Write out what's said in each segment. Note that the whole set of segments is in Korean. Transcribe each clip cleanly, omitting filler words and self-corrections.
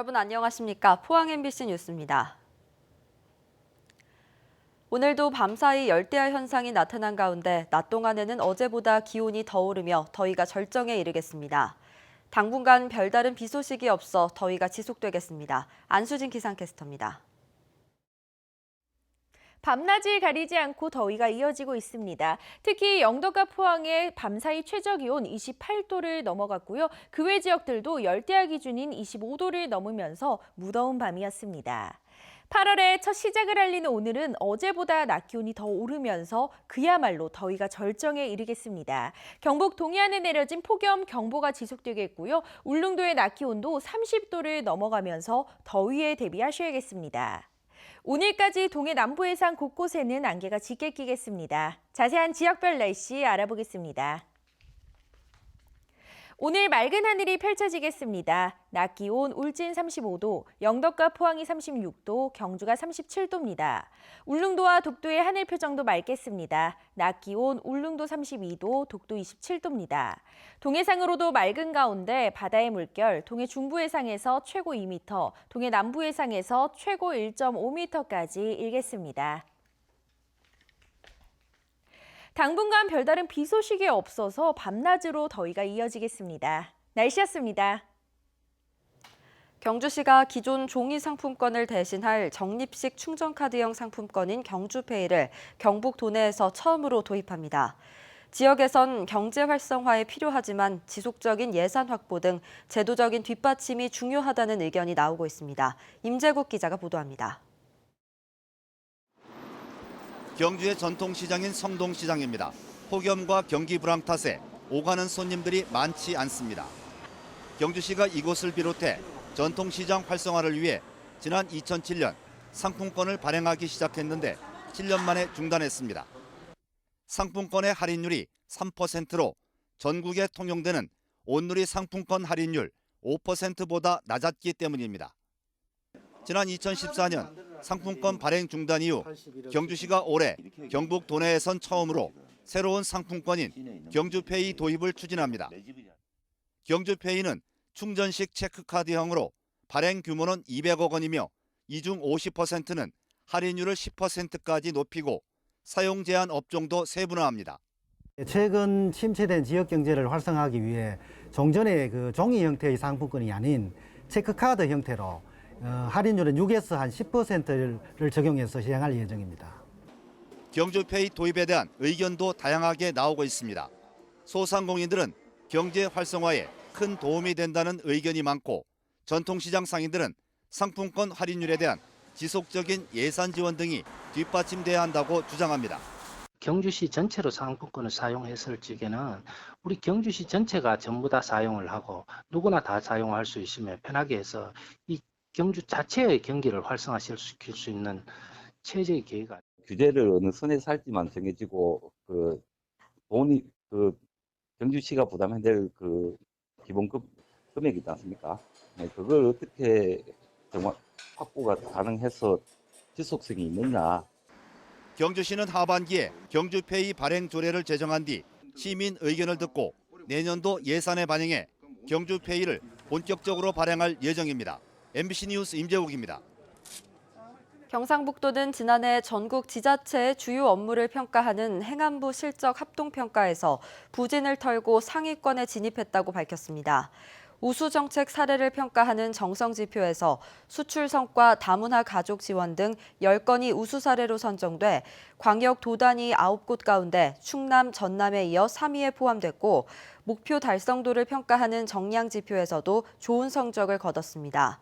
여러분 안녕하십니까? 포항 MBC 뉴스입니다. 오늘도 밤사이 열대야 현상이 나타난 가운데 낮 동안에는 어제보다 기온이 더 오르며 더위가 절정에 이르겠습니다. 당분간 별다른 비 소식이 없어 더위가 지속되겠습니다. 안수진 기상캐스터입니다. 밤낮을 가리지 않고 더위가 이어지고 있습니다. 특히 영덕과 포항의 밤사이 최저기온 28도를 넘어갔고요. 그 외 지역들도 열대야 기준인 25도를 넘으면서 무더운 밤이었습니다. 8월의 첫 시작을 알리는 오늘은 어제보다 낮 기온이 더 오르면서 그야말로 더위가 절정에 이르겠습니다. 경북 동해안에 내려진 폭염 경보가 지속되겠고요. 울릉도의 낮 기온도 30도를 넘어가면서 더위에 대비하셔야겠습니다. 오늘까지 동해 남부 해상 곳곳에는 안개가 짙게 끼겠습니다. 자세한 지역별 날씨 알아보겠습니다. 오늘 맑은 하늘이 펼쳐지겠습니다. 낮 기온 울진 35도, 영덕과 포항이 36도, 경주가 37도입니다. 울릉도와 독도의 하늘 표정도 맑겠습니다. 낮 기온 울릉도 32도, 독도 27도입니다. 동해상으로도 맑은 가운데 바다의 물결 동해 중부 해상에서 최고 2m, 동해 남부 해상에서 최고 1.5m까지 일겠습니다. 당분간 별다른 비 소식이 없어서 밤낮으로 더위가 이어지겠습니다. 날씨였습니다. 경주시가 기존 종이 상품권을 대신할 적립식 충전카드형 상품권인 경주페이를 경북 도내에서 처음으로 도입합니다. 지역에선 경제 활성화에 필요하지만 지속적인 예산 확보 등 제도적인 뒷받침이 중요하다는 의견이 나오고 있습니다. 임재국 기자가 보도합니다. 경주의 전통시장인 성동시장입니다. 폭염과 경기 불황 탓에 오가는 손님들이 많지 않습니다. 경주시가 이곳을 비롯해 전통시장 활성화를 위해 지난 2007년 상품권을 발행하기 시작했는데 7년 만에 중단했습니다. 상품권의 할인율이 3%로 전국에 통용되는 온누리 상품권 할인율 5%보다 낮았기 때문입니다. 지난 2014년 상품권 발행 중단 이후 경주시가 올해 경북 도내에선 처음으로 새로운 상품권인 경주페이 도입을 추진합니다. 경주페이는 충전식 체크카드형으로 발행 규모는 200억 원이며 이 중 50%는 할인율을 10%까지 높이고 사용 제한 업종도 세분화합니다. 최근 침체된 지역 경제를 활성화하기 위해 종전의 종이 형태의 상품권이 아닌 체크카드 형태로 할인율은 6에서 한 10%를 적용해서 시행할 예정입니다. 경주페이 도입에 대한 의견도 다양하게 나오고 있습니다. 소상공인들은 경제 활성화에 큰 도움이 된다는 의견이 많고 전통시장 상인들은 상품권 할인율에 대한 지속적인 예산 지원 등이 뒷받침돼야 한다고 주장합니다. 경주시 전체로 상품권을 사용했을 적에는 우리 경주시 전체가 전부 다 사용을 하고 누구나 다 사용할 수 있으며 편하게 해서 이 경주 자체의 경기를 활성화시킬 수 있는 체제의 계획. 규제를 어느 선에서 할지만 정해지고 돈이 경주시가 부담해야 될 기본급 금액이 있지 않습니까? 네, 그걸 어떻게 정말 확보가 가능해서 지속성이 있느냐. 경주시는 하반기에 경주페이 발행 조례를 제정한 뒤 시민 의견을 듣고 내년도 예산에 반영해 경주페이를 본격적으로 발행할 예정입니다. MBC 뉴스 임재욱입니다. 경상북도는 지난해 전국 지자체의 주요 업무를 평가하는 행안부 실적 합동평가에서 부진을 털고 상위권에 진입했다고 밝혔습니다. 우수 정책 사례를 평가하는 정성지표에서 수출 성과, 다문화 가족 지원 등 10건이 우수 사례로 선정돼 광역 도단위 9곳 가운데 충남, 전남에 이어 3위에 포함됐고 목표 달성도를 평가하는 정량지표에서도 좋은 성적을 거뒀습니다.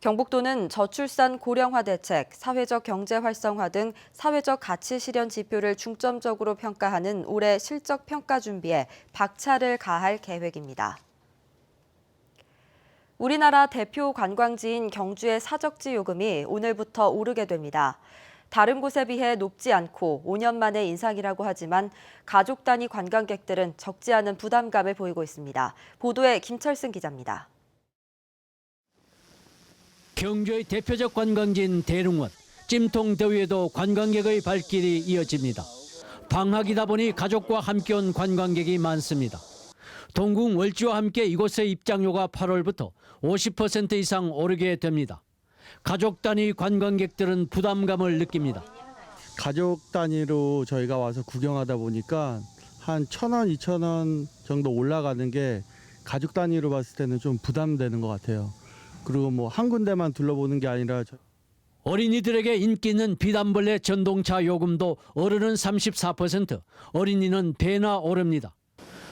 경북도는 저출산 고령화 대책, 사회적 경제 활성화 등 사회적 가치 실현 지표를 중점적으로 평가하는 올해 실적 평가 준비에 박차를 가할 계획입니다. 우리나라 대표 관광지인 경주의 사적지 요금이 오늘부터 오르게 됩니다. 다른 곳에 비해 높지 않고 5년 만의 인상이라고 하지만 가족 단위 관광객들은 적지 않은 부담감을 보이고 있습니다. 보도에 김철승 기자입니다. 경주의 대표적 관광지인 대릉원, 찜통 더위에도 관광객의 발길이 이어집니다. 방학이다 보니 가족과 함께 온 관광객이 많습니다. 동궁 월지와 함께 이곳의 입장료가 8월부터 50% 이상 오르게 됩니다. 가족 단위 관광객들은 부담감을 느낍니다. 가족 단위로 저희가 와서 구경하다 보니까 한 1,000원, 2,000원 정도 올라가는 게 가족 단위로 봤을 때는 좀 부담되는 것 같아요. 그리고 뭐 한 군데만 둘러보는 게 아니라 어린이들에게 인기 있는 비단벌레 전동차 요금도 어른은 34%, 어린이는 배나 오릅니다.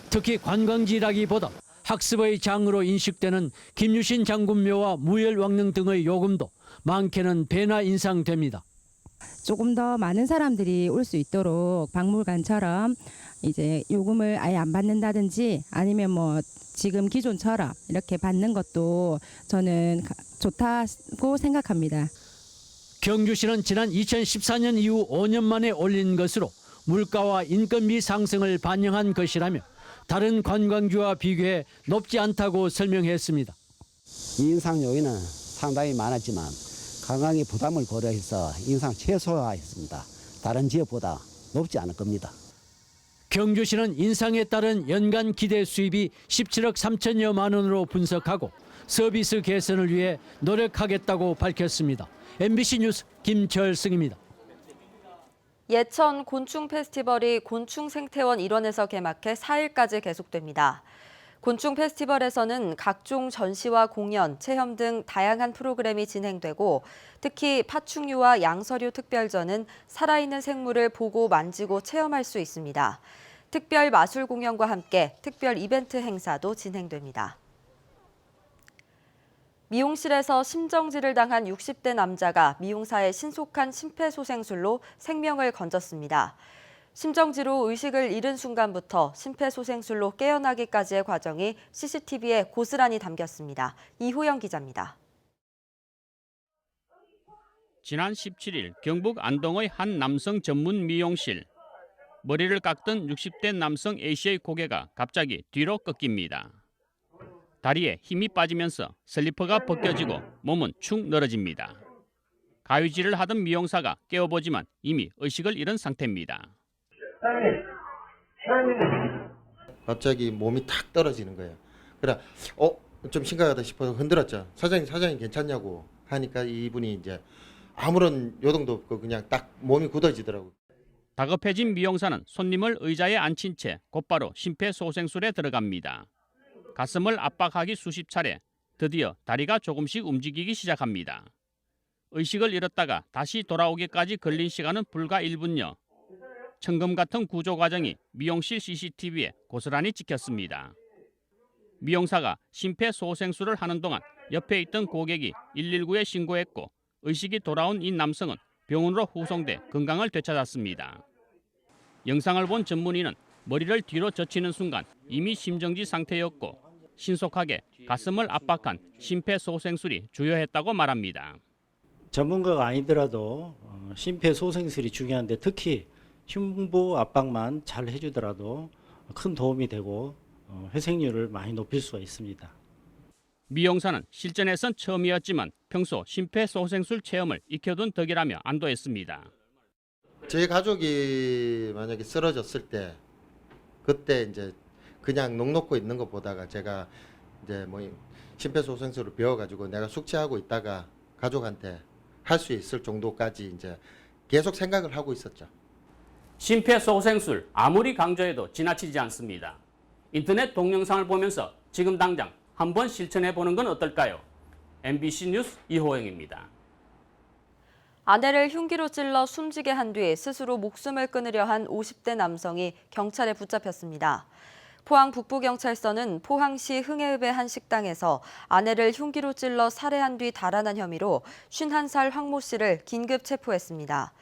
특히 관광지라기보다 학습의 장으로 인식되는 김유신 장군묘와 무열왕릉 등의 요금도 많게는 배나 인상됩니다. 조금 더 많은 사람들이 올 수 있도록 박물관처럼 이제 요금을 아예 안 받는다든지 아니면 뭐 지금 기존처럼 이렇게 받는 것도 저는 좋다고 생각합니다. 경주시는 지난 2014년 이후 5년 만에 올린 것으로 물가와 인건비 상승을 반영한 것이라며 다른 관광지와 비교해 높지 않다고 설명했습니다. 인상 요인은 상당히 많았지만 관광의 부담을 고려해서 인상 최소화했습니다. 다른 지역보다 높지 않을 겁니다. 경주시는 인상에 따른 연간 기대 수입이 17억 3천여만 원으로 분석하고 서비스 개선을 위해 노력하겠다고 밝혔습니다. MBC 뉴스 김철승입니다. 예천 곤충 페스티벌이 곤충생태원 일원에서 개막해 4일까지 계속됩니다. 곤충 페스티벌에서는 각종 전시와 공연, 체험 등 다양한 프로그램이 진행되고 특히 파충류와 양서류 특별전은 살아있는 생물을 보고 만지고 체험할 수 있습니다. 특별 마술 공연과 함께 특별 이벤트 행사도 진행됩니다. 미용실에서 심정지를 당한 60대 남자가 미용사의 신속한 심폐소생술로 생명을 건졌습니다. 심정지로 의식을 잃은 순간부터 심폐소생술로 깨어나기까지의 과정이 CCTV에 고스란히 담겼습니다. 이호영 기자입니다. 지난 17일 경북 안동의 한 남성 전문 미용실. 머리를 깎던 60대 남성 A씨의 고개가 갑자기 뒤로 꺾입니다. 다리에 힘이 빠지면서 슬리퍼가 벗겨지고 몸은 축 늘어집니다. 가위질을 하던 미용사가 깨어보지만 이미 의식을 잃은 상태입니다. 갑자기 몸이 탁 떨어지는 거예요. 그래, 좀 심각하다 싶어서 흔들었죠. 사장님 괜찮냐고 하니까 이분이 이제 아무런 요동도 없고 그냥 딱 몸이 굳어지더라고요. 다급해진 미용사는 손님을 의자에 앉힌 채 곧바로 심폐소생술에 들어갑니다. 가슴을 압박하기 수십 차례, 드디어 다리가 조금씩 움직이기 시작합니다. 의식을 잃었다가 다시 돌아오기까지 걸린 시간은 불과 1분여. 천금 같은 구조 과정이 미용실 CCTV에 고스란히 찍혔습니다. 미용사가 심폐소생술을 하는 동안 옆에 있던 고객이 119에 신고했고 의식이 돌아온 이 남성은 병원으로 후송돼 건강을 되찾았습니다. 영상을 본 전문의는 머리를 뒤로 젖히는 순간 이미 심정지 상태였고 신속하게 가슴을 압박한 심폐소생술이 주요했다고 말합니다. 전문가가 아니더라도 심폐소생술이 중요한데 특히 흉부 압박만 잘 해주더라도 큰 도움이 되고 회생률을 많이 높일 수가 있습니다. 미용사는 실전에선 처음이었지만 평소 심폐소생술 체험을 익혀둔 덕이라며 안도했습니다. 제 가족이 만약에 쓰러졌을 때 그때 이제 그냥 넋놓고 있는 것보다가 제가 이제 뭐 심폐소생술을 배워가지고 내가 숙지하고 있다가 가족한테 할 수 있을 정도까지 이제 계속 생각을 하고 있었죠. 심폐소생술 아무리 강조해도 지나치지 않습니다. 인터넷 동영상을 보면서 지금 당장 한번 실천해보는 건 어떨까요? MBC 뉴스 이호영입니다. 아내를 흉기로 찔러 숨지게 한 뒤 스스로 목숨을 끊으려 한 50대 남성이 경찰에 붙잡혔습니다. 포항 북부경찰서는 포항시 흥해읍의 한 식당에서 아내를 흉기로 찔러 살해한 뒤 달아난 혐의로 51살 황 모 씨를 긴급 체포했습니다.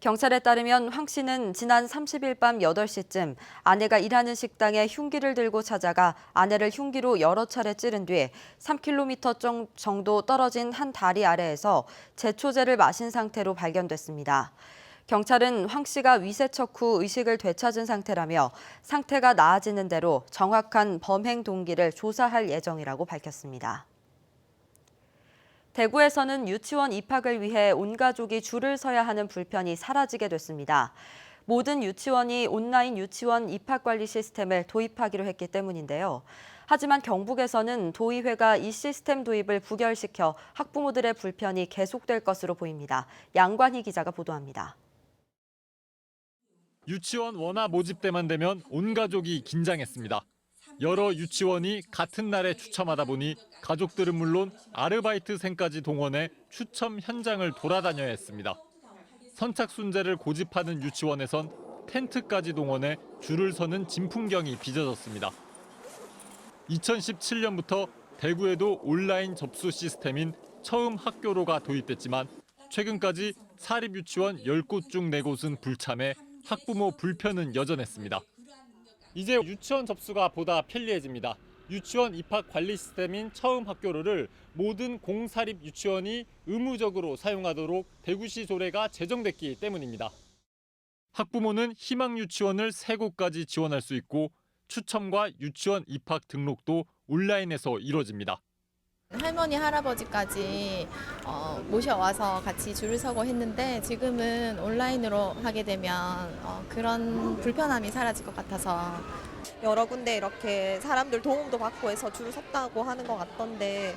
경찰에 따르면 황 씨는 지난 30일 밤 8시쯤 아내가 일하는 식당에 흉기를 들고 찾아가 아내를 흉기로 여러 차례 찌른 뒤 3km 정도 떨어진 한 다리 아래에서 제초제를 마신 상태로 발견됐습니다. 경찰은 황 씨가 위세척 후 의식을 되찾은 상태라며 상태가 나아지는 대로 정확한 범행 동기를 조사할 예정이라고 밝혔습니다. 대구에서는 유치원 입학을 위해 온 가족이 줄을 서야 하는 불편이 사라지게 됐습니다. 모든 유치원이 온라인 유치원 입학관리 시스템을 도입하기로 했기 때문인데요. 하지만 경북에서는 도의회가 이 시스템 도입을 부결시켜 학부모들의 불편이 계속될 것으로 보입니다. 양관희 기자가 보도합니다. 유치원 원화 모집때만 되면 온 가족이 긴장했습니다. 여러 유치원이 같은 날에 추첨하다 보니 가족들은 물론 아르바이트생까지 동원해 추첨 현장을 돌아다녀야 했습니다. 선착순제를 고집하는 유치원에선 텐트까지 동원해 줄을 서는 진풍경이 빚어졌습니다. 2017년부터 대구에도 온라인 접수 시스템인 처음 학교로가 도입됐지만 최근까지 사립유치원 10곳 중 4곳은 불참해 학부모 불편은 여전했습니다. 이제 유치원 접수가 보다 편리해집니다. 유치원 입학 관리 시스템인 처음 학교로를 모든 공사립 유치원이 의무적으로 사용하도록 대구시 조례가 제정됐기 때문입니다. 학부모는 희망 유치원을 3곳까지 지원할 수 있고 추첨과 유치원 입학 등록도 온라인에서 이루어집니다. 할머니, 할아버지까지 모셔와서 같이 줄을 서고 했는데 지금은 온라인으로 하게 되면 그런 불편함이 사라질 것 같아서 여러 군데 이렇게 사람들 도움도 받고 해서 줄을 섰다고 하는 것 같던데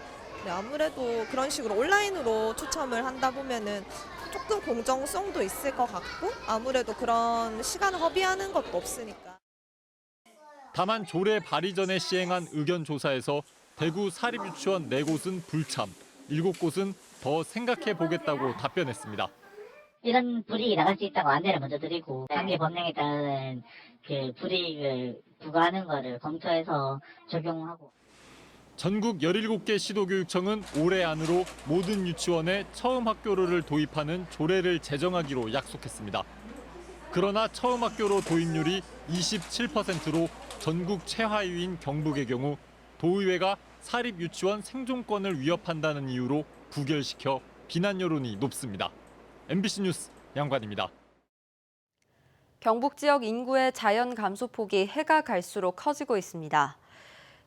아무래도 그런 식으로 온라인으로 추첨을 한다 보면은 조금 공정성도 있을 것 같고 아무래도 그런 시간 허비하는 것도 없으니까. 다만 조례 발의 전에 시행한 의견 조사에서 대구 사립유치원 4곳은 불참, 7곳은 더 생각해 보겠다고 답변했습니다. 이런 불이익이 나갈 수 있다고 안내를 먼저 드리고 관계 법령에 따른 그 불이익을 부과하는 거를 검토해서 적용하고. 전국 17개 시도교육청은 올해 안으로 모든 유치원에 처음 학교로를 도입하는 조례를 제정하기로 약속했습니다. 그러나 처음 학교로 도입률이 27%로 전국 최하위인 경북의 경우 도의회가 사립유치원 생존권을 위협한다는 이유로 부결시켜 비난 여론이 높습니다. MBC 뉴스 양관입니다. 경북 지역 인구의 자연 감소폭이 해가 갈수록 커지고 있습니다.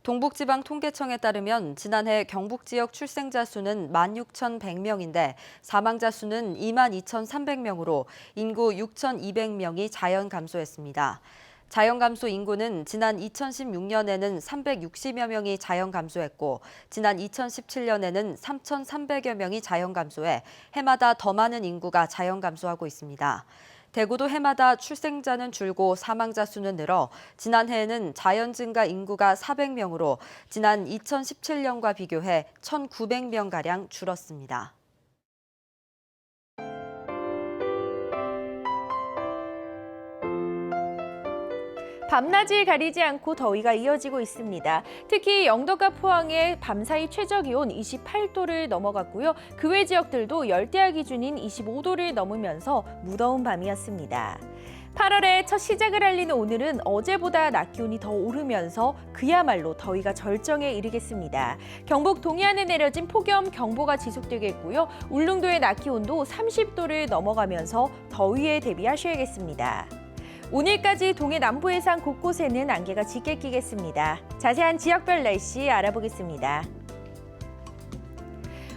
동북지방통계청에 따르면 지난해 경북 지역 출생자 수는 16,100명인데 사망자 수는 22,300명으로 인구 6,200명이 자연 감소했습니다. 자연 감소 인구는 지난 2016년에는 360여 명이 자연 감소했고 지난 2017년에는 3,300여 명이 자연 감소해 해마다 더 많은 인구가 자연 감소하고 있습니다. 대구도 해마다 출생자는 줄고 사망자 수는 늘어 지난해에는 자연 증가 인구가 400명으로 지난 2017년과 비교해 1,900명가량 줄었습니다. 밤낮을 가리지 않고 더위가 이어지고 있습니다. 특히 영덕과 포항의 밤사이 최저기온 28도를 넘어갔고요. 그 외 지역들도 열대야 기준인 25도를 넘으면서 무더운 밤이었습니다. 8월의 첫 시작을 알리는 오늘은 어제보다 낮 기온이 더 오르면서 그야말로 더위가 절정에 이르겠습니다. 경북 동해안에 내려진 폭염 경보가 지속되겠고요. 울릉도의 낮 기온도 30도를 넘어가면서 더위에 대비하셔야겠습니다. 오늘까지 동해 남부 해상 곳곳에는 안개가 짙게 끼겠습니다. 자세한 지역별 날씨 알아보겠습니다.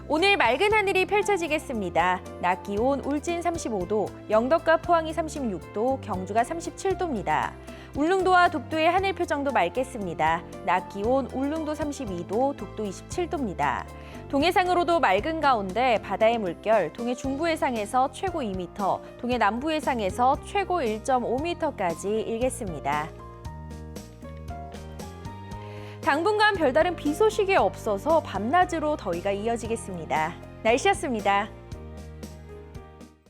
오늘 맑은 하늘이 펼쳐지겠습니다. 낮 기온 울진 35도, 영덕과 포항이 36도, 경주가 37도입니다. 울릉도와 독도의 하늘 표정도 맑겠습니다. 낮 기온 울릉도 32도, 독도 27도입니다. 동해상으로도 맑은 가운데 바다의 물결 동해 중부 해상에서 최고 2m, 동해 남부 해상에서 최고 1.5m까지 일겠습니다. 당분간 별다른 비 소식이 없어서 밤낮으로 더위가 이어지겠습니다. 날씨였습니다.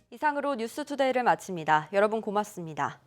이상으로 뉴스투데이를 마칩니다. 여러분 고맙습니다.